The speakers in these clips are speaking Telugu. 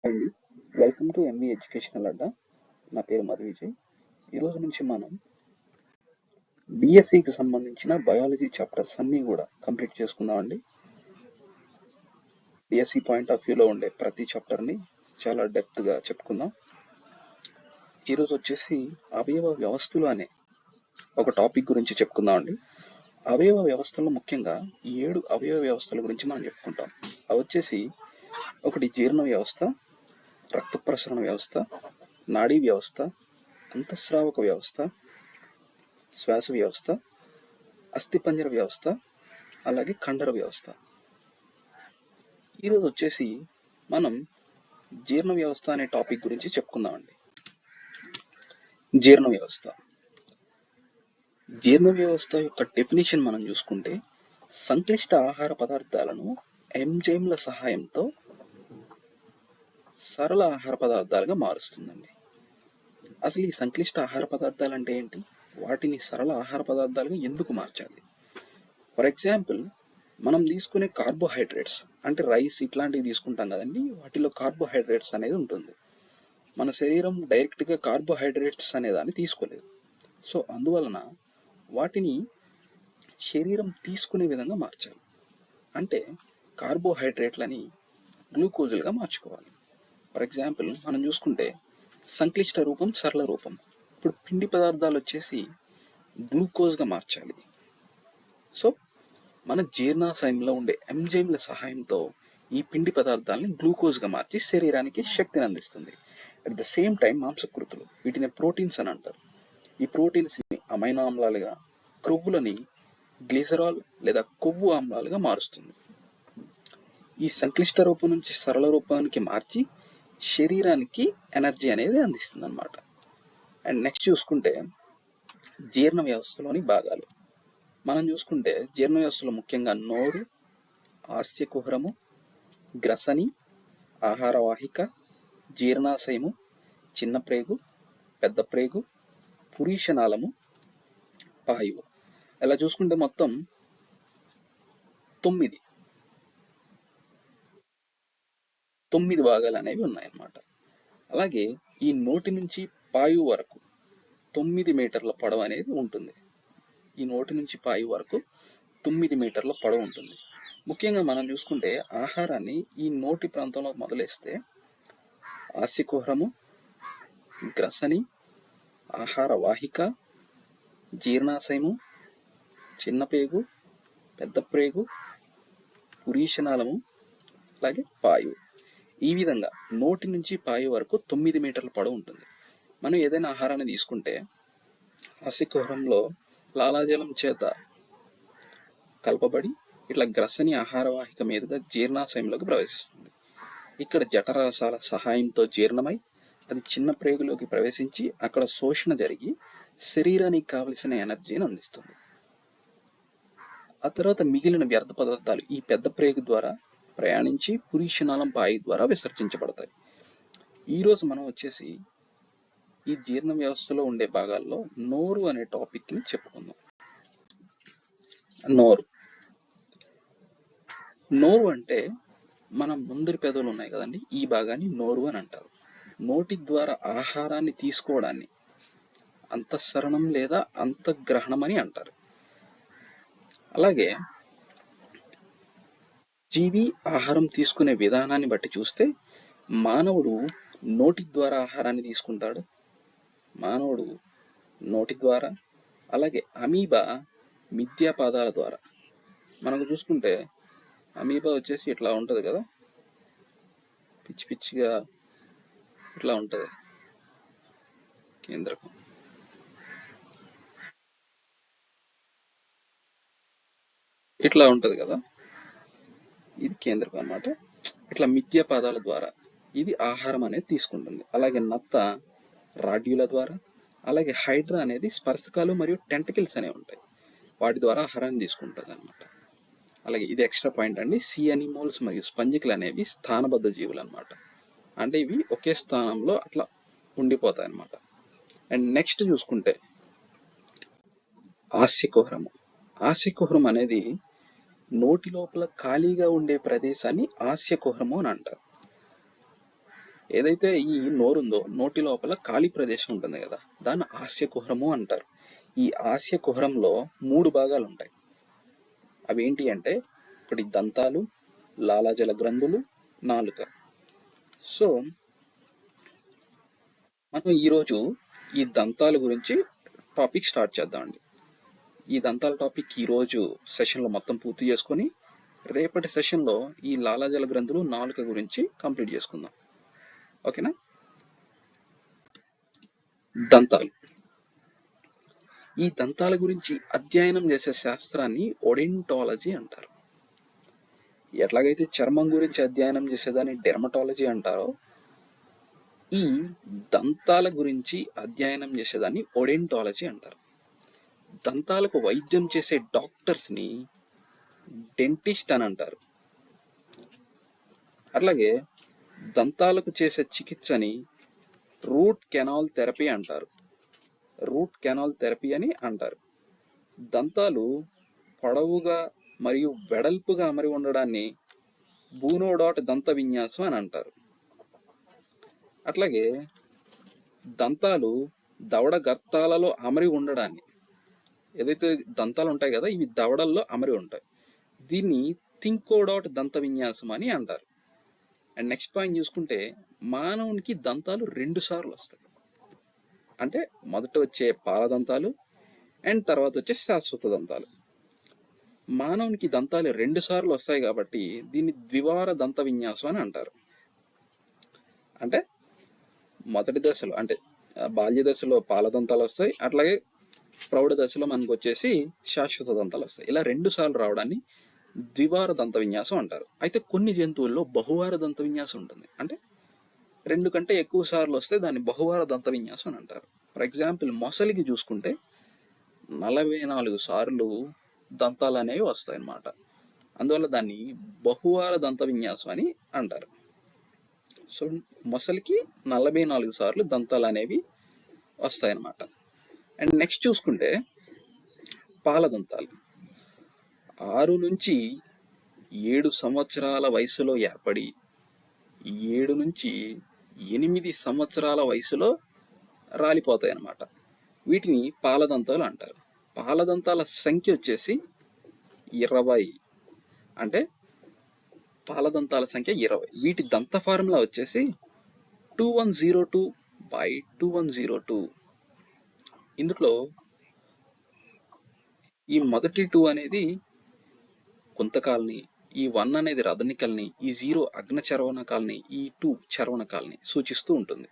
అండి వెల్కమ్ టు ఎంవి ఎడ్యుకేషనల్ అడ్డా. నా పేరు మధు విజయ్. ఈరోజు నుంచి మనం డిఎస్సికి సంబంధించిన బయాలజీ చాప్టర్స్ అన్నీ కూడా కంప్లీట్ చేసుకుందామండి. డిఎస్సి పాయింట్ ఆఫ్ వ్యూలో ఉండే ప్రతి చాప్టర్ని చాలా డెప్త్గా చెప్పుకుందాం. ఈరోజు వచ్చేసి అవయవ వ్యవస్థలు అనే ఒక టాపిక్ గురించి చెప్పుకుందామండి. అవయవ వ్యవస్థలో ముఖ్యంగా 7 అవయవ వ్యవస్థల గురించి మనం చెప్పుకుంటాం. అవి వచ్చేసి ఒకటి జీర్ణ వ్యవస్థ, రక్త ప్రసరణ వ్యవస్థ, నాడీ వ్యవస్థ, అంతఃస్రావక వ్యవస్థ, శ్వాస వ్యవస్థ, అస్థిపంజర వ్యవస్థ, అలాగే కండర వ్యవస్థ. ఈరోజు వచ్చేసి మనం జీర్ణ వ్యవస్థ అనే టాపిక్ గురించి చెప్పుకుందామండి. జీర్ణ వ్యవస్థ జీర్ణ వ్యవస్థ యొక్క డెఫినేషన్ మనం చూసుకుంటే సంక్లిష్ట ఆహార పదార్థాలను ఎంజైమ్ల సహాయంతో సరళ ఆహార పదార్థాలుగా మారుస్తుందండి. అసలు ఈ సంక్లిష్ట ఆహార పదార్థాలు అంటే ఏంటి? వాటిని సరళ ఆహార పదార్థాలుగా ఎందుకు మార్చాలి? ఫర్ ఎగ్జాంపుల్, మనం తీసుకునే కార్బోహైడ్రేట్స్ అంటే రైస్ ఇట్లాంటివి తీసుకుంటాం కదండి, వాటిలో కార్బోహైడ్రేట్స్ అనేది ఉంటుంది. మన శరీరం డైరెక్ట్గా కార్బోహైడ్రేట్స్ అనే దాన్ని తీసుకోలేదు. సో అందువలన వాటిని శరీరం తీసుకునే విధంగా మార్చాలి. అంటే కార్బోహైడ్రేట్లని గ్లూకోజులుగా మార్చుకోవాలి. ఫర్ ఎగ్జాంపుల్, మనం చూసుకుంటే సంక్లిష్ట రూపం, సరళ రూపం. ఇప్పుడు పిండి పదార్థాలు వచ్చేసి గ్లూకోజ్గా మార్చాలి. సో మన జీర్ణాశయంలో ఉండే ఎంజైమ్ల సహాయంతో ఈ పిండి పదార్థాలని గ్లూకోజ్గా మార్చి శరీరానికి శక్తిని అందిస్తుంది. అట్ ద సేమ్ టైం మాంసకృతులు, వీటిని ప్రోటీన్స్ అని అంటారు. ఈ ప్రోటీన్స్ని అమైనో ఆమ్లాలుగా, క్రొవ్వులని గ్లిసరాల్ లేదా కొవ్వు ఆమ్లాలుగా మారుస్తుంది. ఈ సంక్లిష్ట రూపం నుంచి సరళ రూపానికి మార్చి శరీరానికి ఎనర్జీ అనేది అందిస్తుంది అన్నమాట. అండ్ నెక్స్ట్ చూసుకుంటే జీర్ణ వ్యవస్థలోని భాగాలు. మనం చూసుకుంటే జీర్ణ వ్యవస్థలో ముఖ్యంగా నోరు, ఆస్యకుహరము, గ్రసని, ఆహార వాహిక, జీర్ణాశయము, చిన్న ప్రేగు, పెద్ద ప్రేగు, పురీషనాళము, పాయువు. ఇలా చూసుకుంటే మొత్తం 9 భాగాలు అనేవి ఉన్నాయన్నమాట. అలాగే ఈ నోటి నుంచి పాయువు వరకు 9 మీటర్ల పొడవు అనేది ఉంటుంది. ఈ నోటి నుంచి పాయువు వరకు 9 మీటర్ల పొడవు ఉంటుంది. ముఖ్యంగా మనం చూసుకుంటే ఆహారాన్ని ఈ నోటి ప్రాంతంలో మొదలేస్తే ఆస్యకుహరము, గ్రసని, ఆహార వాహిక, జీర్ణాశయము, చిన్న పేగు, పెద్ద ప్రేగు, పురీషనాళము, అలాగే పాయువు. ఈ విధంగా నోటి నుంచి పాయువు వరకు 9 మీటర్ల పొడవు ఉంటుంది. మనం ఏదైనా ఆహారాన్ని తీసుకుంటే ఆస్యకుహరంలో లాలాజలం చేత కలపబడి ఇట్లా గ్రసని ఆహార వాహిక మీదుగా జీర్ణాశయంలోకి ప్రవేశిస్తుంది. ఇక్కడ జఠరాసాల సహాయంతో జీర్ణమై అది చిన్న ప్రేగులోకి ప్రవేశించి అక్కడ శోషణ జరిగి శరీరానికి కావలసిన ఎనర్జీని అందిస్తుంది. ఆ తర్వాత మిగిలిన వ్యర్థ పదార్థాలు ఈ పెద్ద ప్రేగు ద్వారా ప్రయాణించి పురీషనాళం పాయువు ద్వారా విసర్జించబడతాయి. ఈరోజు మనం వచ్చేసి ఈ జీర్ణ వ్యవస్థలో ఉండే భాగాల్లో నోరు అనే టాపిక్ని చెప్పుకుందాం. నోరు అంటే మన ముందరి పెదవులు ఉన్నాయి కదండి, ఈ భాగాన్ని నోరు అని అంటారు. నోటి ద్వారా ఆహారాన్ని తీసుకోవడాన్ని అంతఃసరణం లేదా అంతఃగ్రహణం అని అంటారు. అలాగే జీవి ఆహారం తీసుకునే విధానాన్ని బట్టి చూస్తే మానవుడు నోటి ద్వారా ఆహారాన్ని తీసుకుంటాడు. మానవుడు నోటి ద్వారా, అలాగే అమీబా మిథ్యాపాదాల ద్వారా. మనకు చూసుకుంటే అమీబా వచ్చేసి ఇట్లా ఉంటుంది కదా, పిచ్చి పిచ్చిగా ఇట్లా ఉంటుంది కేంద్రకం. ఇట్లా ఉంటుంది కదా, ఇది కేంద్రకం అన్నమాట. ఇట్లా మిథ్యాపాదాల ద్వారా ఇది ఆహారం అనేది తీసుకుంటుంది. అలాగే నత్త రాడ్యుల ద్వారా, అలాగే హైడ్రా అనేది స్పర్శకాలు మరియు టెంటకిల్స్ అనేవి ఉంటాయి, వాటి ద్వారా ఆహారాన్ని తీసుకుంటుంది అన్నమాట. అలాగే ఇది ఎక్స్ట్రా పాయింట్ అండి, సీ అనిమల్స్ మరియు స్పంజికలు అనేవి స్థానబద్ధ జీవులు అన్నమాట. అంటే ఇవి ఒకే స్థానంలో అట్లా ఉండిపోతాయి అన్నమాట. అండ్ నెక్స్ట్ చూసుకుంటే ఆస్యకుహరము. ఆస్యకుహరం అనేది నోటి లోపల ఖాళీగా ఉండే ప్రదేశాన్ని ఆస్యకుహరము అని అంటారు. ఏదైతే ఈ నోరు ఉందో నోటి లోపల ఖాళీ ప్రదేశం ఉంటుంది కదా, దాన్ని హాస్య కుహరము అంటారు. ఈ హాస్య కుహరంలో 3 భాగాలు ఉంటాయి. అవి ఏంటి అంటే, ఒకటి దంతాలు, లాలాజల గ్రంథులు, నాలుక. సో మనం ఈరోజు ఈ దంతాల గురించి టాపిక్ స్టార్ట్ చేద్దామండి. ఈ దంతాల టాపిక్ ఈరోజు సెషన్లో మొత్తం పూర్తి చేసుకొని రేపటి సెషన్లో ఈ లాలాజల గ్రంథులు, నాలుక గురించి కంప్లీట్ చేసుకుందాం. ఓకేనా? దంతాలు. ఈ దంతాల గురించి అధ్యయనం చేసే శాస్త్రాన్ని ఓడెంటాలజీ అంటారు. ఎట్లాగైతే చర్మం గురించి అధ్యయనం చేసేదాన్ని డెర్మటాలజీ అంటారో, ఈ దంతాల గురించి అధ్యయనం చేసేదాన్ని ఓడెంటాలజీ అంటారు. దంతాలకు వైద్యం చేసే డాక్టర్స్ ని డెంటిస్ట్ అని అంటారు. అట్లాగే దంతాలకు చేసే చికిత్సని రూట్ కెనాల్ థెరపీ అంటారు. రూట్ కెనాల్ థెరపీ అని అంటారు. దంతాలు పొడవుగా మరియు వెడల్పుగా అమరి ఉండడాన్ని బూనోడాట్ దంత విన్యాసం అని అంటారు. అట్లాగే దంతాలు దవడ గర్తాలలో అమరి ఉండడాన్ని, ఏదైతే దంతాలు ఉంటాయి కదా, ఇవి దవడల్లో అమరి ఉంటాయి, దీన్ని థింకోడాట్ దంత విన్యాసం అని అంటారు. అండ్ నెక్స్ట్ పాయింట్ చూసుకుంటే, మానవునికి దంతాలు 2 సార్లు వస్తాయి. అంటే మొదట వచ్చే పాలదంతాలు అండ్ తర్వాత వచ్చే శాశ్వత దంతాలు. మానవునికి దంతాలు 2 సార్లు వస్తాయి కాబట్టి దీన్ని ద్వివార దంత విన్యాసం అని అంటారు. అంటే మొదటి దశలో అంటే బాల్య దశలో పాలదంతాలు వస్తాయి, అట్లాగే ప్రౌఢ దశలో మనకు వచ్చేసి శాశ్వత దంతాలు వస్తాయి. ఇలా 2 సార్లు రావడాన్ని ద్వివార దంత విన్యాసం అంటారు. అయితే కొన్ని జంతువుల్లో బహువార దంత విన్యాసం ఉంటుంది. అంటే 2 కంటే ఎక్కువ సార్లు వస్తే దాన్ని బహువార దంత విన్యాసం అని అంటారు. ఫర్ ఎగ్జాంపుల్ మొసలికి చూసుకుంటే 44 సార్లు దంతాలు అనేవి వస్తాయి అన్నమాట. అందువల్ల దాన్ని బహువార దంత విన్యాసం అని అంటారు. సో మొసలికి 44 సార్లు దంతాలు అనేవి వస్తాయన్నమాట. అండ్ నెక్స్ట్ చూసుకుంటే పాలదంతాలు 6 నుంచి 7 సంవత్సరాల వయసులో ఏర్పడి 7 నుంచి 8 సంవత్సరాల వయసులో రాలిపోతాయి అన్నమాట. వీటిని పాలదంతాలు అంటారు. పాలదంతాల సంఖ్య వచ్చేసి 20. అంటే పాలదంతాల సంఖ్య 20. వీటి దంత ఫార్ములా వచ్చేసి 2102/2102. ఇందులో ఈ మొదటి 2 అనేది కుంతకాల్ని, ఈ 1 అనేది రదనికల్ని, ఈ 0 అగ్న చర్వణకాల్ని, ఈ 2 చర్వణకాల్ని సూచిస్తూ ఉంటుంది.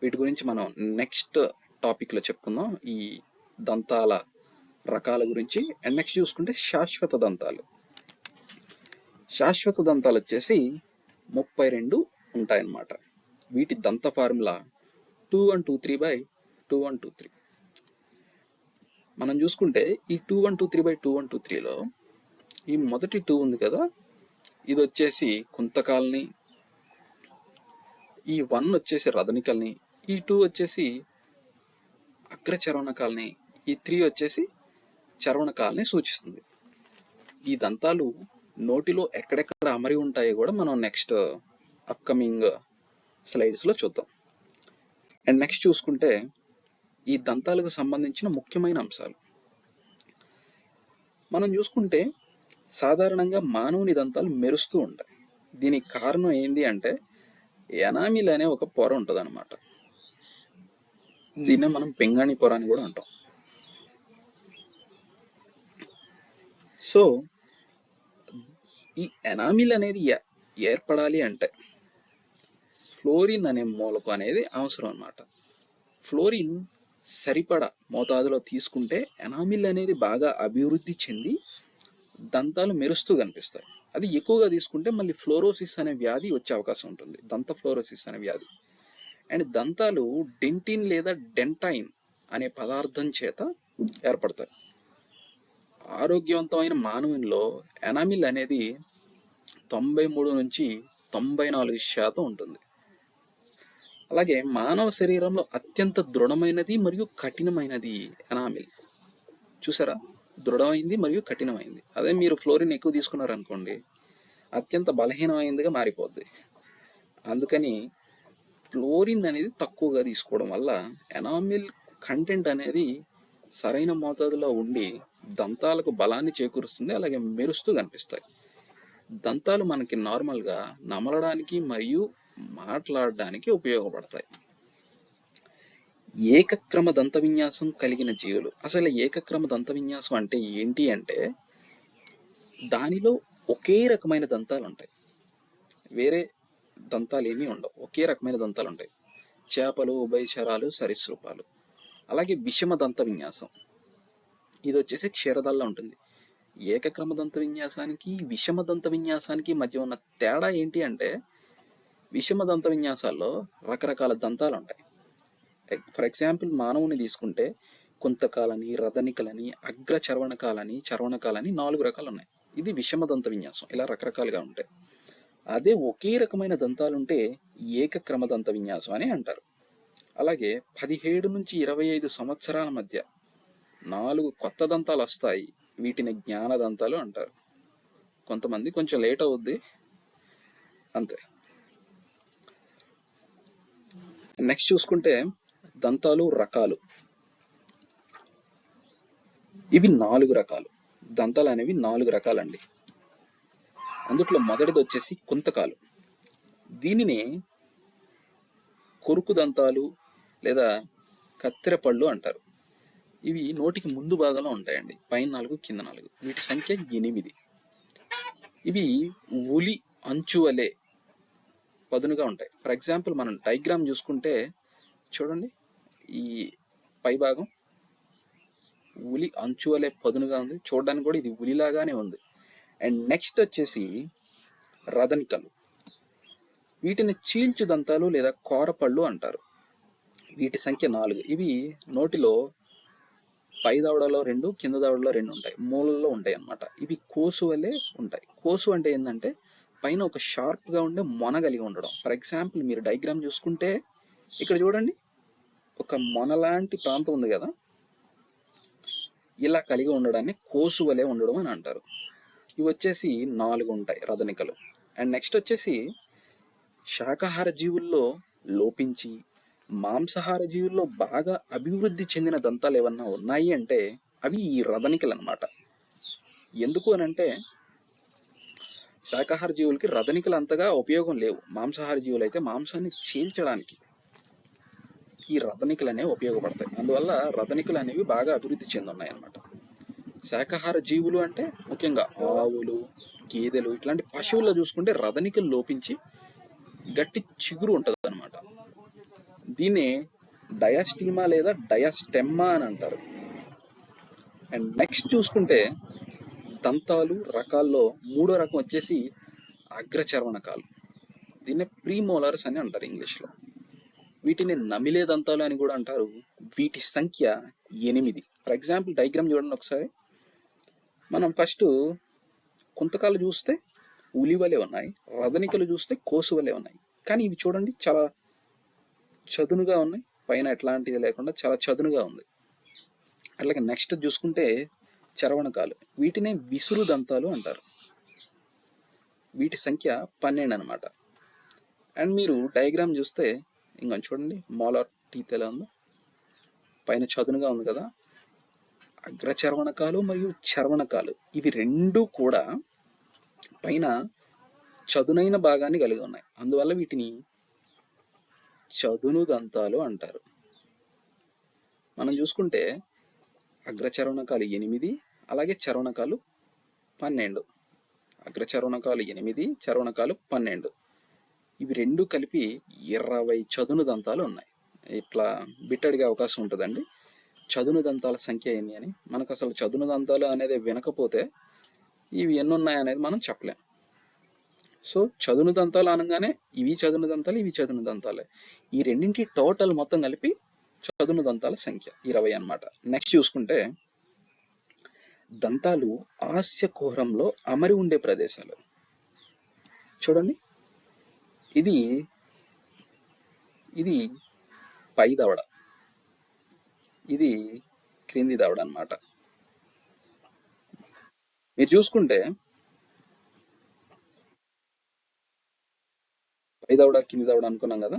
వీటి గురించి మనం నెక్స్ట్ టాపిక్ లో చెప్పుకుందాం, ఈ దంతాల రకాల గురించి. అండ్ నెక్స్ట్ చూసుకుంటే శాశ్వత దంతాలు. శాశ్వత దంతాలు వచ్చేసి 32 ఉంటాయన్నమాట. వీటి దంత ఫార్ములా 2123/2123. మనం చూసుకుంటే ఈ 2123/2123లో ఈ మొదటి 2 ఉంది కదా, ఇది వచ్చేసి కుంతకాల్ని, ఈ 1 వచ్చేసి రదనికల్ని, ఈ 2 వచ్చేసి అగ్రచర్వణకాల్ని, ఈ 3 వచ్చేసి చర్వణకాల్ని సూచిస్తుంది. ఈ దంతాలు నోటిలో ఎక్కడెక్కడ అమరి ఉంటాయో కూడా మనం నెక్స్ట్ అప్కమింగ్ స్లైడ్స్ లో చూద్దాం. అండ్ నెక్స్ట్ చూసుకుంటే ఈ దంతాలకు సంబంధించిన ముఖ్యమైన అంశాలు మనం చూసుకుంటే, సాధారణంగా మానవుని దంతాలు మెరుస్తూ ఉంటాయి. దీనికి కారణం ఏంది అంటే, ఎనామిల్ అనే ఒక పొర ఉంటుంది అనమాట. దీన్నే మనం పింగాణి పొర అని కూడా అంటాం. సో ఈ ఎనామిల్ అనేది ఏర్పడాలి అంటే ఫ్లోరిన్ అనే మూలకం అనేది అవసరం అన్నమాట. ఫ్లోరిన్ సరిపడా మోతాదులో తీసుకుంటే ఎనామిల్ అనేది బాగా అభివృద్ధి చెంది దంతాలు మెరుస్తూ కనిపిస్తాయి. అది ఎక్కువగా తీసుకుంటే మళ్ళీ ఫ్లోరోసిస్ అనే వ్యాధి వచ్చే అవకాశం ఉంటుంది, దంత ఫ్లోరోసిస్ అనే వ్యాధి. అండ్ దంతాలు డెంటిన్ లేదా డెంటైన్ అనే పదార్థం చేత ఏర్పడతాయి. ఆరోగ్యవంతమైన మానవునిలో ఎనామిల్ అనేది 93 నుంచి 94% ఉంటుంది. అలాగే మానవ శరీరంలో అత్యంత దృఢమైనది మరియు కఠినమైనది ఎనామిల్. చూసారా, దృఢమైంది మరియు కఠినమైంది. అదే మీరు ఫ్లోరిన్ ఎక్కువ తీసుకున్నారనుకోండి, అత్యంత బలహీనమైనదిగా మారిపోద్ది. అందుకని ఫ్లోరిన్ అనేది తక్కువగా తీసుకోవడం వల్ల ఎనామిల్ కంటెంట్ అనేది సరైన మోతాదులో ఉండి దంతాలకు బలాన్ని చేకూరుస్తుంది, అలాగే మెరుస్తూ కనిపిస్తాయి. దంతాలు మనకి నార్మల్గా నమలడానికి మరియు మాట్లాడడానికి ఉపయోగపడతాయి. ఏకక్రమ దంత విన్యాసం కలిగిన జీవులు. అసలు ఏకక్రమ దంత విన్యాసం అంటే ఏంటి అంటే దానిలో ఒకే రకమైన దంతాలు ఉంటాయి, వేరే దంతాలు ఏమీ ఉండవు, ఒకే రకమైన దంతాలు ఉంటాయి. చేపలు, ఉభయచరాలు, సరీసృపాలు. అలాగే విషమ దంత విన్యాసం, ఇది వచ్చేసి క్షీరదాల్లో ఉంటుంది. ఏకక్రమ దంత విన్యాసానికి విషమ దంత విన్యాసానికి మధ్య ఉన్న తేడా ఏంటి అంటే విషమ దంత విన్యాసాల్లో రకరకాల దంతాలు ఉంటాయి. ఫర్ ఎగ్జాంపుల్ మానవుని తీసుకుంటే కుంతకాలని, రదనికలని, అగ్ర చర్వణకాలని, చర్వణకాలని 4 రకాలు ఉన్నాయి. ఇది విషమ దంత విన్యాసం. ఇలా రకరకాలుగా ఉంటాయి. అదే ఒకే రకమైన దంతాలుంటే ఏకక్రమ దంత విన్యాసం అని అంటారు. అలాగే 17 నుంచి 25 సంవత్సరాల మధ్య 4 కొత్త దంతాలు వస్తాయి, వీటిని జ్ఞాన దంతాలు అంటారు. కొంతమంది కొంచెం లేట్ అవుద్ది అంతే. నెక్స్ట్ చూసుకుంటే దంతాలు రకాలు. ఇవి 4 రకాలు. దంతాలు అనేవి 4 రకాలండి. అందుట్లో మొదటిది వచ్చేసి కుంతకాలు. దీనిని కొరుకు దంతాలు లేదా కత్తెర పళ్ళు అంటారు. ఇవి నోటికి ముందు భాగంలో ఉంటాయండి, పైన 4 కింద 4. వీటి సంఖ్య 8. ఇవి ఉలి అంచు వలె పదునుగా ఉంటాయి. ఫర్ ఎగ్జాంపుల్ మనం డయాగ్రామ్ చూసుకుంటే చూడండి, ఈ పై భాగం ఉలి అంచు వలె పదునుగా ఉంది, చూడడానికి కూడా ఇది ఉలిలాగానే ఉంది. అండ్ నెక్స్ట్ వచ్చేసి రదనికలు. వీటిని చీల్చు దంతాలు లేదా కోరపళ్ళు అంటారు. వీటి సంఖ్య 4. ఇవి నోటిలో పై దవడలో 2, కింద దవడలో 2 ఉంటాయి, మూలల్లో ఉంటాయి అన్నమాట. ఇవి కోసు వలె ఉంటాయి. కోసు అంటే ఏంటంటే పైన ఒక షార్ప్ గా ఉండే మొన కలిగి ఉండడం. ఫర్ ఎగ్జాంపుల్ మీరు డయాగ్రామ్ చూసుకుంటే ఇక్కడ చూడండి, ఒక మొన లాంటి ప్రాంతం ఉంది కదా, ఇలా కలిగి ఉండడాన్ని కోసు వలె ఉండడం అని అంటారు. ఇవి వచ్చేసి 4 ఉంటాయి రదనికలు. అండ్ నెక్స్ట్ వచ్చేసి శాకాహార జీవుల్లో లోపించి మాంసాహార జీవుల్లో బాగా అభివృద్ధి చెందిన దంతాలు ఏమన్నా ఉన్నాయి అంటే అవి ఈ రదనికలు అన్నమాట. ఎందుకు అని అంటే శాకాహార జీవులకి రదనికలు అంతగా ఉపయోగం లేవు. మాంసాహార జీవులు అయితే మాంసాన్ని చీల్చడానికి ఈ రదనికలు అనేవి ఉపయోగపడతాయి. అందువల్ల రదనికలు అనేవి బాగా అభివృద్ధి చెందున్నాయి అన్నమాట. శాకాహార జీవులు అంటే ముఖ్యంగా ఆవులు, గేదెలు, ఇట్లాంటి పశువుల్లో చూసుకుంటే రదనికలు లోపించి గట్టి చిగురు ఉంటుంది అనమాట. దీన్ని డయాస్టీమా లేదా డయాస్టెమ్మా అని అంటారు. అండ్ నెక్స్ట్ చూసుకుంటే దంతాలు రకాల్లో 3వ రకం వచ్చేసి అగ్రచర్వణకాలు. దీన్ని ప్రీమోలార్స్ అని అంటారు ఇంగ్లీష్లో. వీటిని నమిలే దంతాలు అని కూడా అంటారు. వీటి సంఖ్య 8. ఫర్ ఎగ్జాంపుల్ డయాగ్రామ్ చూడండి ఒకసారి. మనం ఫస్ట్ కుంతకాలు చూస్తే ఉలి వలె ఉన్నాయి, రదనికలు చూస్తే కోసు వలె ఉన్నాయి. కానీ ఇవి చూడండి చాలా చదునుగా ఉన్నాయి, పైన ఎట్లాంటిది లేకుండా చాలా చదునుగా ఉంది. అట్లాగే నెక్స్ట్ చూసుకుంటే చరవణకాలు. వీటినే విసురు దంతాలు అంటారు. వీటి సంఖ్య 12 అనమాట. అండ్ మీరు డయాగ్రామ్ చూస్తే ఇంకొంచెం చూడండి, మోలార్ టీత్ ఎలా ఉందో, పైన చదునుగా ఉంది కదా. అగ్రచర్వణకాలు మరియు చర్వణకాలు ఇవి రెండు కూడా పైన చదునైన భాగాన్ని కలిగి ఉన్నాయి. అందువల్ల వీటిని చదును దంతాలు అంటారు. మనం చూసుకుంటే అగ్రచర్వణకాలు 8, అలాగే చర్వణకాలు 12. అగ్రచర్వణకాలు 8, చర్వణకాలు 12. ఇవి రెండు కలిపి 20 చదును దంతాలు ఉన్నాయి. ఇట్లా బిట్ అడిగే అవకాశం ఉంటుందండి, చదును దంతాల సంఖ్య ఎన్ని అని. మనకు అసలు చదును దంతాలు అనేది వినకపోతే ఇవి ఎన్ని ఉన్నాయి అనేది మనం చెప్పలేం. సో చదును దంతాలు అనగానే ఇవి చదును దంతాలు, ఇవి చదును దంతాలే. ఈ రెండింటి టోటల్ మొత్తం కలిపి చదును దంతాల సంఖ్య 20 అన్నమాట. నెక్స్ట్ చూసుకుంటే దంతాలు హాస్య కుహరంలో అమరి ఉండే ప్రదేశాలు. చూడండి, ఇది ఇది పై దవడ, ఇది క్రింది దవడ అన్నమాట. మీరు చూసుకుంటే పై దవడ కింది దవడ అనుకున్నాం కదా,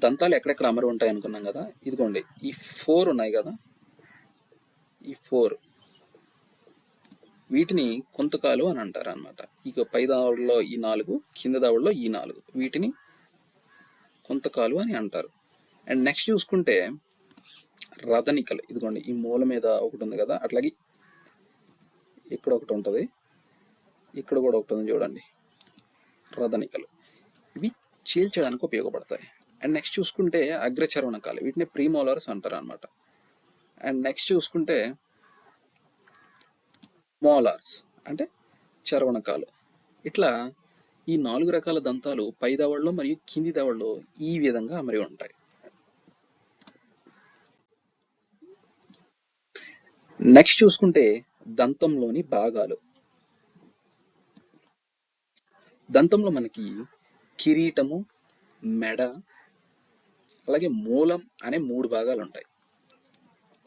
దంతాలు ఎక్కడెక్కడ అమరి ఉంటాయి అనుకున్నాం కదా, ఇదిగోండి ఈ 4 ఉన్నాయి కదా, ఈ 4 వీటిని కుంతకాలు అని అంటారు అనమాట. ఇక పై దవడలో ఈ 4, కింద దవడలో ఈ 4, వీటిని కుంతకాలు అని అంటారు. అండ్ నెక్స్ట్ చూసుకుంటే రదనికలు, ఇదిగోండి ఈ మూల మీద ఒకటి ఉంది కదా, అట్లాగే ఇక్కడ ఒకటి ఉంటుంది, ఇక్కడ కూడా ఒకటి ఉంది చూడండి, రదనికలు. ఇవి చీల్చడానికి ఉపయోగపడతాయి. అండ్ నెక్స్ట్ చూసుకుంటే అగ్రచర్వణకాలు, వీటిని ప్రీమోలర్స్ అంటారు అనమాట. అండ్ నెక్స్ట్ చూసుకుంటే మోలార్స్ అంటే చర్వణకాలు. ఇట్లా ఈ 4 రకాల దంతాలు పై దవడలో మరియు కింది దవడలో ఈ విధంగా అమరి ఉంటాయి. నెక్స్ట్ చూసుకుంటే దంతంలోని భాగాలు. దంతంలో మనకి కిరీటము, మెడ, అలాగే మూలం అనే 3 భాగాలు ఉంటాయి.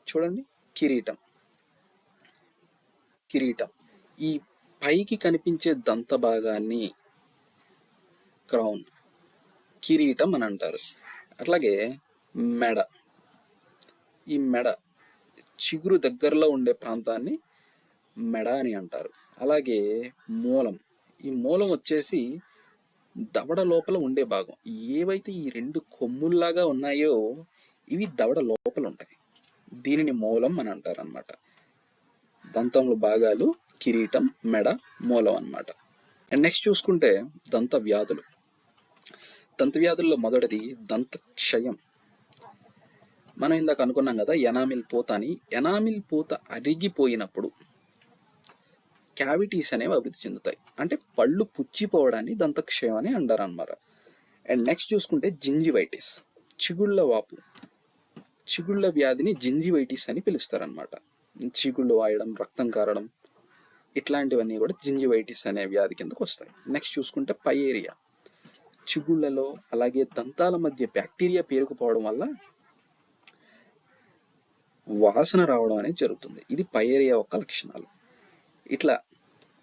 చూడండి, కిరీటం, ఈ పైకి కనిపించే దంత భాగాన్ని క్రౌన్, కిరీటం అని అంటారు. అట్లాగే మెడ, ఈ మెడ చిగురు దగ్గరలో ఉండే ప్రాంతాన్ని మెడ అని అంటారు. అలాగే మూలం, ఈ మూలం వచ్చేసి దవడ లోపల ఉండే భాగం. ఏవైతే ఈ 2 కొమ్ముల్లాగా ఉన్నాయో ఇవి దవడ లోపల ఉంటాయి, దీనిని మూలం అని అంటారు అనమాట. దంతంలో భాగాలు కిరీటం, మెడ, మూలం అన్నమాట. అండ్ నెక్స్ట్ చూసుకుంటే దంత వ్యాధులు. దంత వ్యాధుల్లో మొదటిది దంత క్షయం. మనం ఇందాక అనుకున్నాం కదా ఎనామిల్ పూత అని. ఎనామిల్ పూత అరిగిపోయినప్పుడు క్యావిటీస్ అనేవి అభివృద్ధి చెందుతాయి, అంటే పళ్ళు పుచ్చిపోవడాన్ని దంతక్షయం అని అంటారు అన్నమాట. అండ్ నెక్స్ట్ చూసుకుంటే జింజివైటిస్, చిగుళ్ళ వాపు, చిగుళ్ళ వ్యాధిని జింజివైటిస్ అని పిలుస్తారనమాట. చిగుళ్ళు వాయడం, రక్తం కారడం, ఇట్లాంటివన్నీ కూడా జింజివైటిస్ అనే వ్యాధి కిందకు వస్తాయి. నెక్స్ట్ చూసుకుంటే పయేరియా, చిగుళ్ళలో అలాగే దంతాల మధ్య బ్యాక్టీరియా పేరుకుపోవడం వల్ల వాసన రావడం అనేది జరుగుతుంది. ఇది పయేరియా యొక్క లక్షణాలు. ఇట్లా.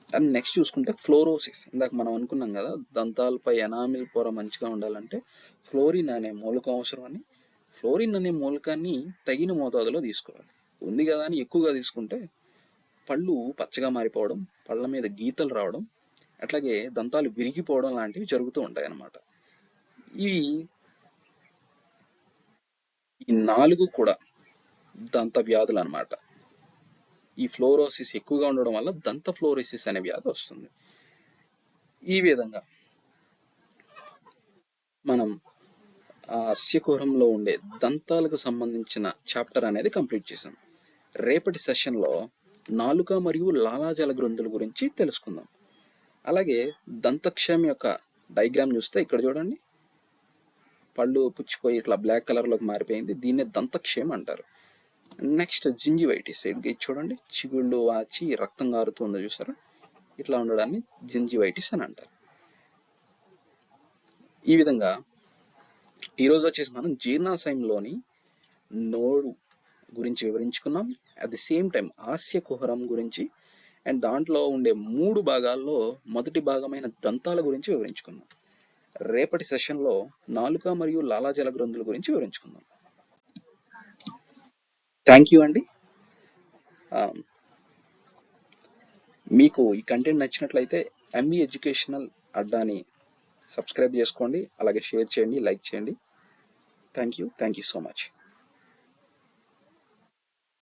అండ్ నెక్స్ట్ చూసుకుంటే ఫ్లోరోసిస్. ఇందాక మనం అనుకున్నాం కదా దంతాలపై ఎనామిల్ పొర మంచిగా ఉండాలంటే ఫ్లోరిన్ అనే మూలకం అవసరం అని. ఫ్లోరిన్ అనే మూలకాన్ని తగిన మోతాదులో తీసుకోవాలి. ఉంది కదా అని ఎక్కువగా తీసుకుంటే పళ్ళు పచ్చగా మారిపోవడం, పళ్ళ మీద గీతలు రావడం, అట్లాగే దంతాలు విరిగిపోవడం లాంటివి జరుగుతూ ఉంటాయి అన్నమాట. ఈ 4 కూడా దంత వ్యాధులు అన్నమాట. ఈ ఫ్లోరోసిస్ ఎక్కువగా ఉండడం వల్ల దంత ఫ్లోరోసిస్ అనే వ్యాధి వస్తుంది. ఈ విధంగా మనం అస్యకుహరంలో ఉండే దంతాలకు సంబంధించిన చాప్టర్ అనేది కంప్లీట్ చేసాం. రేపటి సెషన్లో నాలుక మరియు లాలాజల గ్రంథుల గురించి తెలుసుకుందాం. అలాగే దంతక్షయం యొక్క డయాగ్రామ్ చూస్తే ఇక్కడ చూడండి, పళ్ళు పుచ్చిపోయి ఇట్లా బ్లాక్ కలర్లోకి మారిపోయింది, దీన్నే దంతక్షయం అంటారు. నెక్స్ట్ జింజివైటిస్, ఇది చూడండి చిగుళ్ళు వాచి రక్తం కారుతుందో చూసారా, ఇట్లా ఉండడాన్ని జింజివైటిస్ అని అంటారు. ఈ విధంగా ఈరోజు వచ్చేసి మనం జీర్ణాశయంలోని నోరు గురించి వివరించుకున్నాం. అట్ ది సేమ్ టైం హాస్య కుహరం గురించి అండ్ దాంట్లో ఉండే 3 భాగాల్లో మొదటి భాగమైన దంతాల గురించి వివరించుకున్నాం. రేపటి సెషన్లో నాలుక మరియు లాలాజల గ్రంథుల గురించి వివరించుకుందాం. థ్యాంక్ యూ అండి. మీకు ఈ కంటెంట్ నచ్చినట్లయితే ఎంబీ ఎడ్యుకేషనల్ అడ్డాని సబ్స్క్రైబ్ చేసుకోండి, అలాగే షేర్ చేయండి, లైక్ చేయండి. Thank you so much.